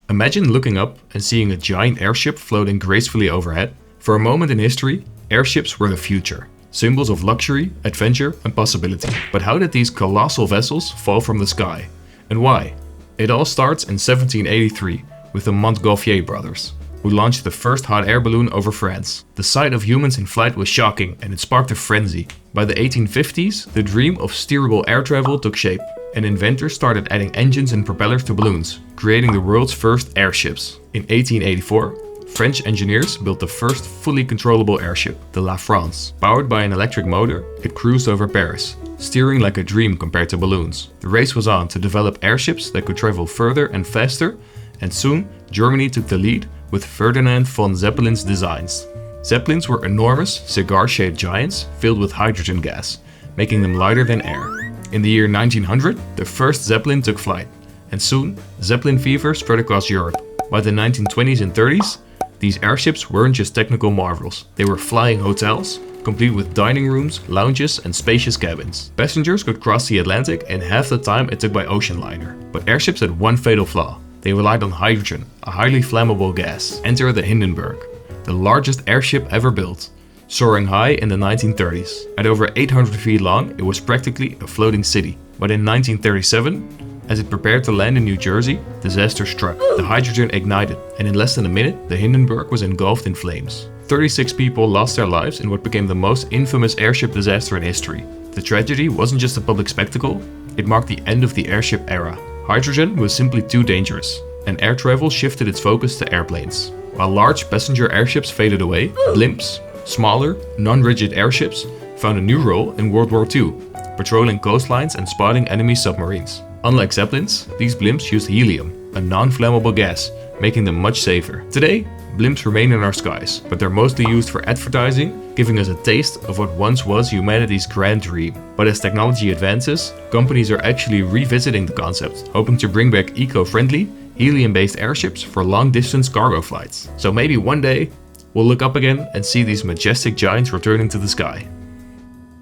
Imagine looking up and seeing a giant airship floating gracefully overhead. For a moment in history, airships were the future, symbols of luxury, adventure and possibility. But how did these colossal vessels fall from the sky? And why? It all starts in 1783 with the Montgolfier brothers, who launched the first hot air balloon over France. The sight of humans in flight was shocking and it sparked a frenzy. By the 1850s, the dream of steerable air travel took shape, and inventors started adding engines and propellers to balloons, creating the world's first airships. In 1884, French engineers built the first fully controllable airship, the La France. Powered by an electric motor, it cruised over Paris, steering like a dream compared to balloons. The race was on to develop airships that could travel further and faster, and soon Germany took the lead with Ferdinand von Zeppelin's designs. Zeppelins were enormous, cigar-shaped giants filled with hydrogen gas, making them lighter than air. In the year 1900, the first Zeppelin took flight, and soon Zeppelin fever spread across Europe. By the 1920s and 30s, these airships weren't just technical marvels, they were flying hotels, complete with dining rooms, lounges and spacious cabins. Passengers could cross the Atlantic in half the time it took by ocean liner. But airships had one fatal flaw. They relied on hydrogen, a highly flammable gas. Enter the Hindenburg, the largest airship ever built, soaring high in the 1930s. At over 800 feet long, it was practically a floating city. But in 1937, as it prepared to land in New Jersey, disaster struck. The hydrogen ignited, and in less than a minute, the Hindenburg was engulfed in flames. 36 people lost their lives in what became the most infamous airship disaster in history. The tragedy wasn't just a public spectacle, it marked the end of the airship era. Hydrogen was simply too dangerous, and air travel shifted its focus to airplanes. While large passenger airships faded away, blimps, smaller, non-rigid airships, found a new role in World War II, patrolling coastlines and spotting enemy submarines. Unlike Zeppelins, these blimps used helium, a non-flammable gas, making them much safer. Today, blimps remain in our skies, but they're mostly used for advertising, giving us a taste of what once was humanity's grand dream. But as technology advances, companies are actually revisiting the concept, hoping to bring back eco-friendly, helium-based airships for long-distance cargo flights. So maybe one day, we'll look up again and see these majestic giants returning to the sky.